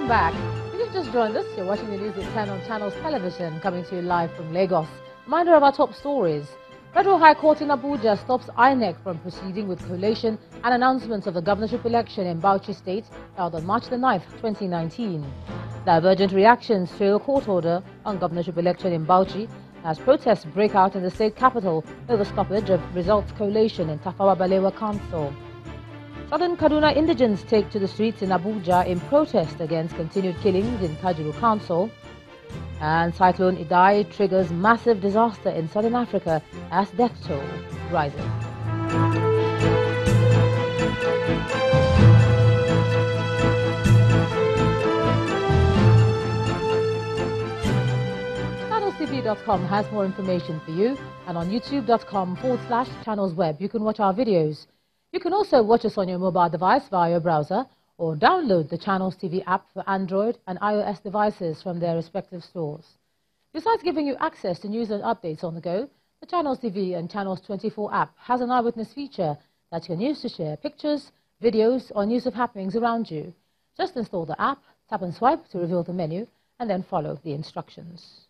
back. If you've just joined us, you're watching the news at 10 on Channels Television, coming to you live from Lagos. Reminder of our top stories. Federal High Court in Abuja stops INEC from proceeding with collation and announcements of the governorship election in Bauchi State held on March the 9th, 2019. Divergent reactions to a court order on governorship election in Bauchi as protests break out in the state capital over stoppage of results collation in Tafawa Balewa Council. Southern Kaduna indigents take to the streets in Abuja in protest against continued killings in Kajuru Council. And Cyclone Idai triggers massive disaster in southern Africa as death toll rises. ChannelsTV.com has more information for you, and on youtube.com/channelsweb you can watch our videos. You can also watch us on your mobile device via your browser or download the Channels TV app for Android and iOS devices from their respective stores. Besides giving you access to news and updates on the go, the Channels TV and Channels 24 app has an eyewitness feature that you can use to share pictures, videos or news of happenings around you. Just install the app, tap and swipe to reveal the menu, and then follow the instructions.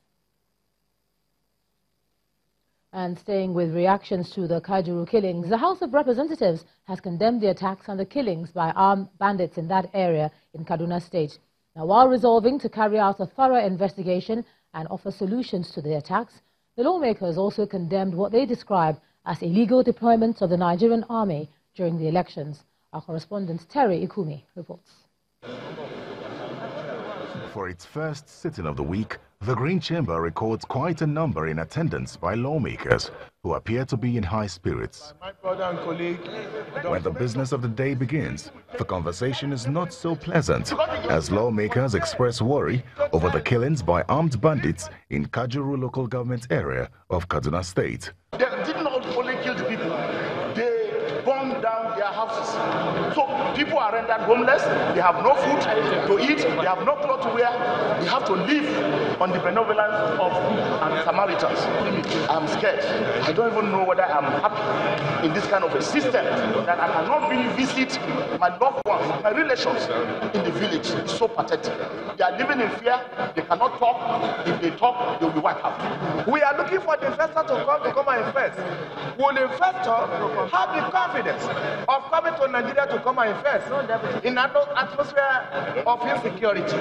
And staying with reactions to the Kajuru killings, the House of Representatives has condemned the attacks and the killings by armed bandits in that area in Kaduna State. Now, while resolving to carry out a thorough investigation and offer solutions to the attacks, the lawmakers also condemned what they describe as illegal deployment of the Nigerian army during the elections. Our correspondent Terry Ikumi reports. For its first sitting of the week, the Green Chamber records quite a number in attendance by lawmakers who appear to be in high spirits. When the business of the day begins, the conversation is not so pleasant as lawmakers express worry over the killings by armed bandits in Kajuru local government area of Kaduna State. They did not only kill the people, they burned down their houses. So people are rendered homeless, they have no food to eat, they have no clothes to wear, they have to live on the benevolence of Samaritans. I'm scared. I don't even know whether I'm happy in this kind of a system that I cannot really visit my loved ones, my relations in the village. It's so pathetic. They are living in fear, they cannot talk. If they talk, they will be wiped out. We are looking for the investor to come and invest. Will the investor have the confidence of coming to Nigeria to come and invest in an atmosphere of insecurity?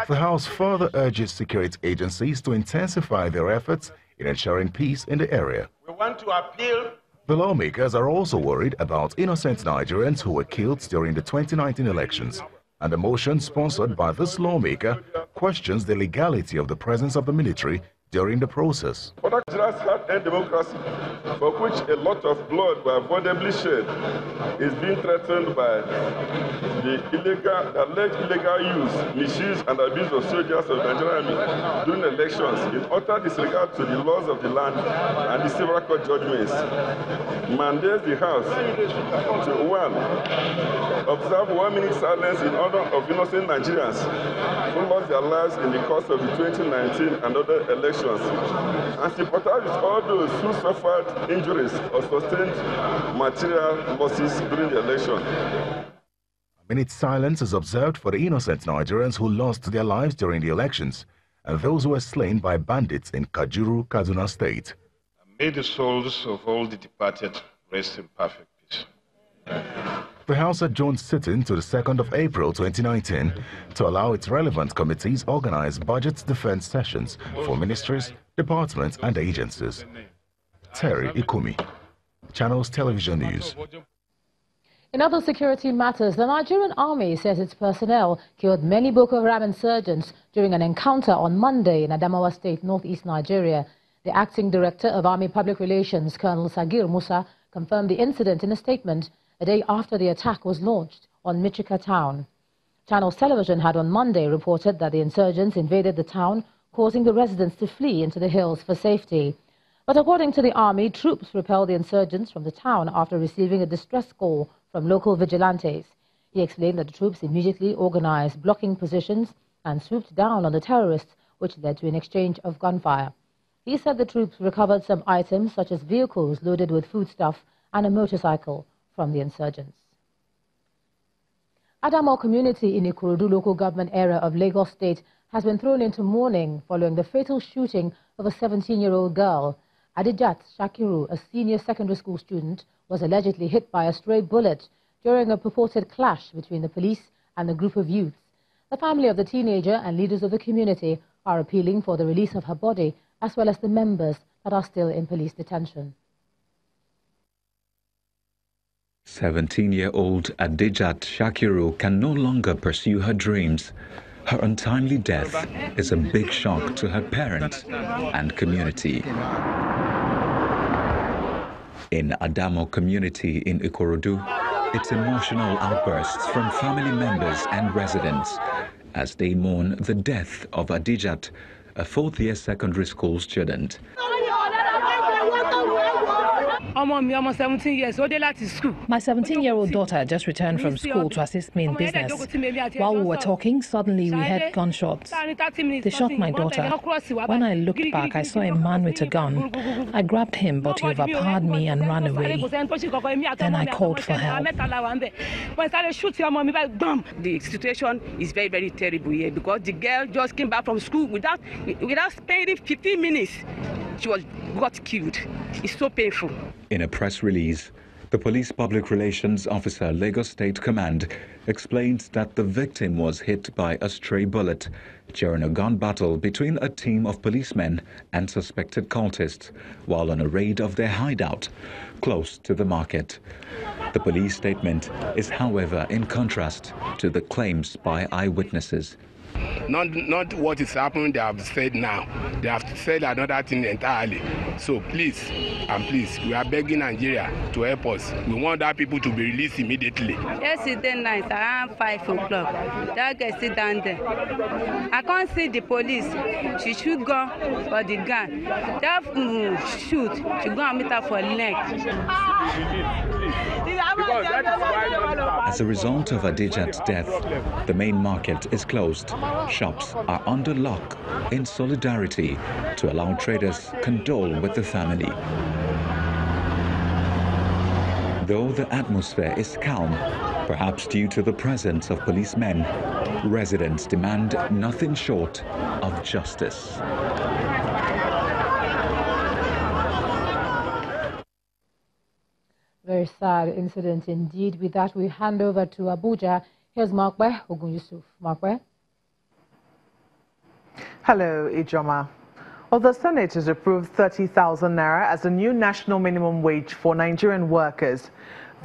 The House further urges security agencies to intensify their efforts in ensuring peace in the area. We want to appeal. The lawmakers are also worried about innocent Nigerians who were killed during the 2019 elections, and the motion sponsored by this lawmaker questions the legality of the presence of the military during the process. Other countries have end democracy, for which a lot of blood were avoidably shed, is being threatened by the alleged illegal use, misuse, and abuse of soldiers of the Nigerian Army during elections in utter disregard to the laws of the land and the several court judgments. Mandates the House to 1. Observe 1 minute silence in honor of innocent Nigerians who lost their lives in the course of the 2019 and other elections, and sympathize with all those who suffered injuries or sustained material losses during the election. A minute silence is observed for the innocent Nigerians who lost their lives during the elections and those who were slain by bandits in Kajuru, Kaduna State. May the souls of all the departed rest in perfect peace. The House adjourned sitting to the 2nd of April 2019 to allow its relevant committees organize budget defense sessions for ministries, departments and agencies. Terry Ikumi, Channels Television News. In other security matters, the Nigerian army says its personnel killed many Boko Haram insurgents during an encounter on Monday in Adamawa State, northeast Nigeria. The acting director of Army Public Relations, Colonel Sagir Musa, confirmed the incident in a statement a day after the attack was launched on Michika town. Channels Television had on Monday reported that the insurgents invaded the town, causing the residents to flee into the hills for safety. But according to the army, troops repelled the insurgents from the town after receiving a distress call from local vigilantes. He explained that the troops immediately organized blocking positions and swooped down on the terrorists, which led to an exchange of gunfire. He said the troops recovered some items such as vehicles loaded with foodstuff and a motorcycle from the insurgents. Adamawa community in the Kurudu local government area of Lagos State has been thrown into mourning following the fatal shooting of a 17-year-old girl. Adijat Shakiru, a senior secondary school student, was allegedly hit by a stray bullet during a purported clash between the police and a group of youths. The family of the teenager and leaders of the community are appealing for the release of her body, as well as the members that are still in police detention. 17-year-old Adijat Shakiru can no longer pursue her dreams. Her untimely death is a big shock to her parents and community. In Adamawa community in Ikorodu, it's emotional outbursts from family members and residents as they mourn the death of Adijat, a fourth-year secondary school student. My 17-year-old daughter just returned from school to assist me in business. While we were talking, suddenly we heard gunshots. They shot my daughter. When I looked back, I saw a man with a gun. I grabbed him, but he overpowered me and ran away. Then I called for help. The situation is very, very terrible here because the girl just came back from school without spending 15 minutes. She got killed. It's so painful. In a press release, the police public relations officer, Lagos State Command, explained that the victim was hit by a stray bullet during a gun battle between a team of policemen and suspected cultists while on a raid of their hideout close to the market. The police statement is, however, in contrast to the claims by eyewitnesses. Not what is happening they have said now. They have said another thing entirely. So please, we are begging Nigeria to help us. We want our people to be released immediately. Yesterday night around 5 o'clock, that girl sit down there. I can't see the police. She shoot gun for the gun. That shoot, she go and meet her for leg. As a result of Adijat's death, the main market is closed. Shops are under lock in solidarity to allow traders condole with the family. Though the atmosphere is calm, perhaps due to the presence of policemen, residents demand nothing short of justice. Very sad incident indeed. With that, we hand over to Abuja. Here's Markwe Ogun Yusuf. Markwe. Hello, Ijoma. Well, the Senate has approved 30,000 naira as a new national minimum wage for Nigerian workers.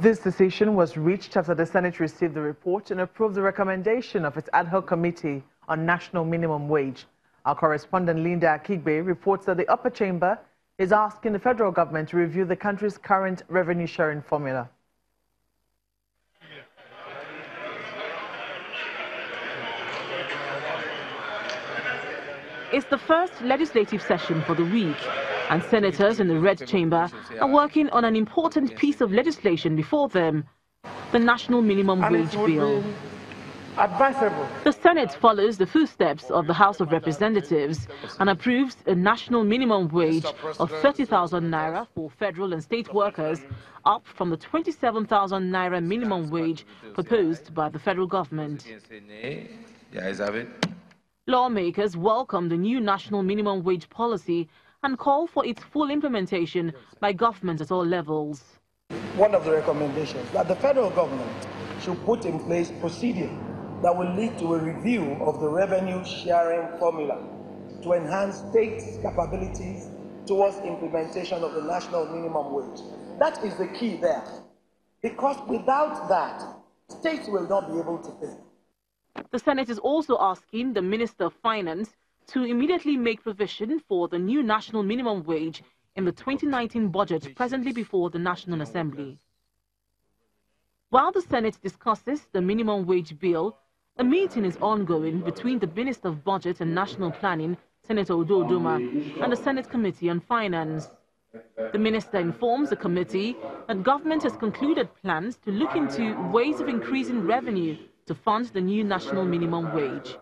This decision was reached after the Senate received the report and approved the recommendation of its ad hoc committee on national minimum wage. Our correspondent Linda Akigbe reports that the upper chamber is asking the federal government to review the country's current revenue sharing formula. It's the first legislative session for the week, and senators in the Red Chamber are working on an important piece of legislation before them, the National Minimum Wage Bill. The Senate follows the footsteps of the House of Representatives and approves a national minimum wage of 30,000 naira for federal and state workers, up from the 27,000 naira minimum wage proposed by the federal government. Lawmakers welcome the new national minimum wage policy and call for its full implementation by governments at all levels. One of the recommendations that the federal government should put in place procedure that will lead to a review of the revenue sharing formula to enhance states' capabilities towards implementation of the national minimum wage. That is the key there, because without that, states will not be able to pay. The Senate is also asking the Minister of Finance to immediately make provision for the new national minimum wage in the 2019 budget presently before the National Assembly. While the Senate discusses the minimum wage bill, a meeting is ongoing between the Minister of Budget and National Planning, Senator Udo Udoma, and the Senate Committee on Finance. The minister informs the committee that government has concluded plans to look into ways of increasing revenue to fund the new national minimum wage.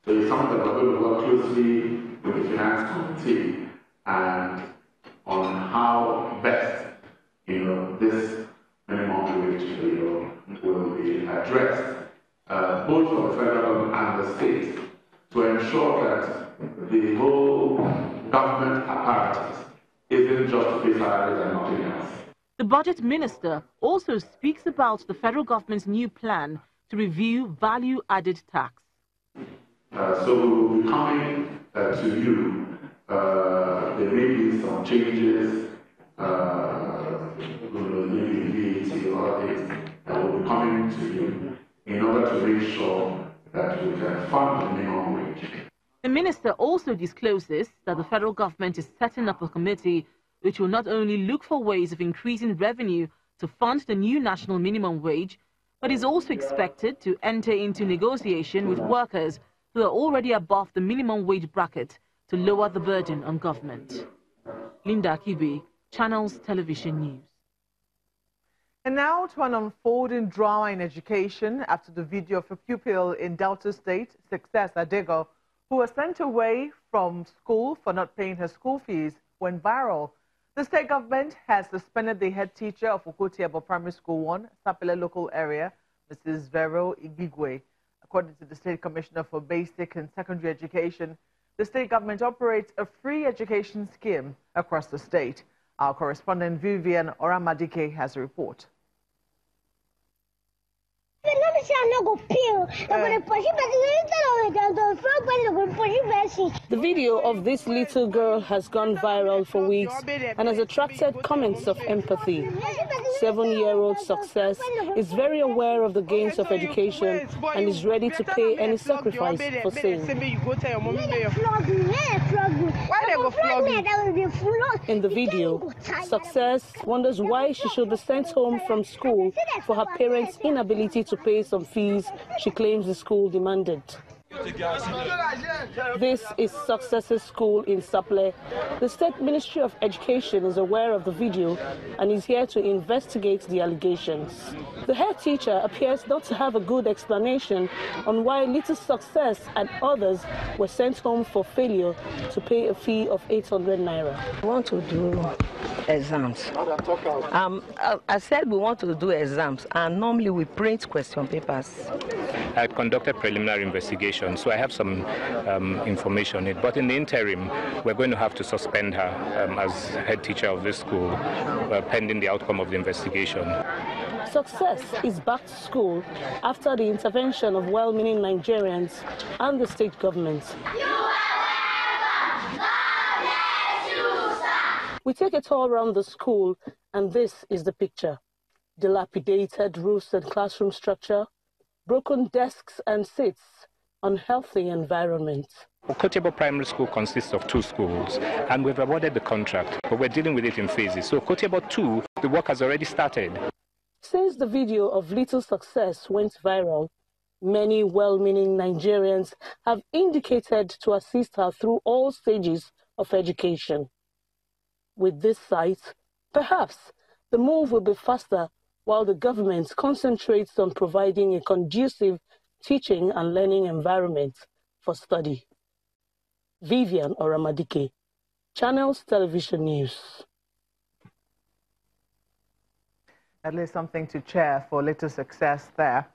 So it's something that we're going to work closely with the Finance Committee and on how best, this minimum wage will be addressed both for the federal government and the state, to ensure that the whole government apparatus isn't just pay salaries and nothing else. The budget minister also speaks about the federal government's new plan to review value-added tax. So we will be coming to you. There may be some changes, maybe VAT or other things that will be coming to you in order to make sure that we can fund the minimum wage. The minister also discloses that the federal government is setting up a committee which will not only look for ways of increasing revenue to fund the new national minimum wage, but is also expected to enter into negotiation with workers who are already above the minimum wage bracket to lower the burden on government. Linda Kibe, Channels Television News. And now to an unfolding drama in education after the video of a pupil in Delta State, Success Adego, who was sent away from school for not paying her school fees, went viral. The state government has suspended the head teacher of Okotiebo Primary School 1, Sapele local area, Mrs. Vero Igigwe. According to the State Commissioner for Basic and Secondary Education, the state government operates a free education scheme across the state. Our correspondent Vivian Oramadike has a report. The video of this little girl has gone viral for weeks and has attracted comments of empathy. 7-year-old Success is very aware of the gains of education and is ready to pay any sacrifice for same. In the video, Success wonders why she should be sent home from school for her parents' inability to pay some fees she claims the school demanded. This is Success's school in Sapele. The State Ministry of Education is aware of the video and is here to investigate the allegations. The head teacher appears not to have a good explanation on why little Success and others were sent home for failure to pay a fee of 800 naira. We want to do exams. I said we want to do exams, and normally we print question papers. I conducted preliminary investigation, so I have some information on it. But in the interim, we're going to have to suspend her as head teacher of this school, pending the outcome of the investigation. Success is back to school after the intervention of well-meaning Nigerians and the state government. We take it all around the school, and this is the picture. Dilapidated roofs and classroom structure, broken desks and seats, unhealthy environment. Okotiebo Primary School consists of 2 schools, and we've awarded the contract, but we're dealing with it in phases. So Pt.2, the work has already started. Since the video of little Success went viral, many well-meaning Nigerians have indicated to assist her through all stages of education. With this site, perhaps the move will be faster while the government concentrates on providing a conducive teaching and learning environment for study. Vivian Oramadike, Channels Television News. At least something to cheer for little Success there.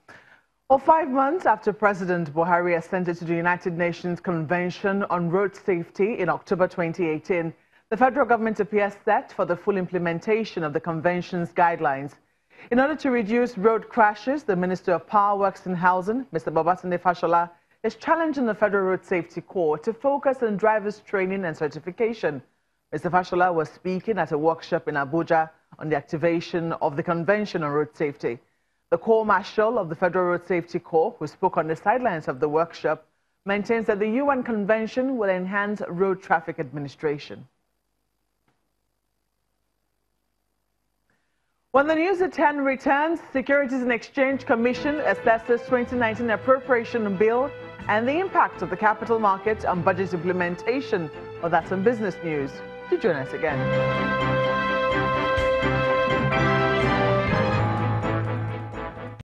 Well, 5 months after President Buhari assented to the United Nations Convention on Road Safety in October 2018, the federal government appears set for the full implementation of the convention's guidelines. In order to reduce road crashes, the Minister of Power, Works and Housing, Mr. Babatunde Fashola, is challenging the Federal Road Safety Corps to focus on drivers' training and certification. Mr. Fashola was speaking at a workshop in Abuja on the activation of the Convention on Road Safety. The Corps Marshal of the Federal Road Safety Corps, who spoke on the sidelines of the workshop, maintains that the UN Convention will enhance road traffic administration. When the news at 10 returns, Securities and Exchange Commission assesses 2019 appropriation bill and the impact of the capital market on budget implementation. Well, that's on business news. Do join us again.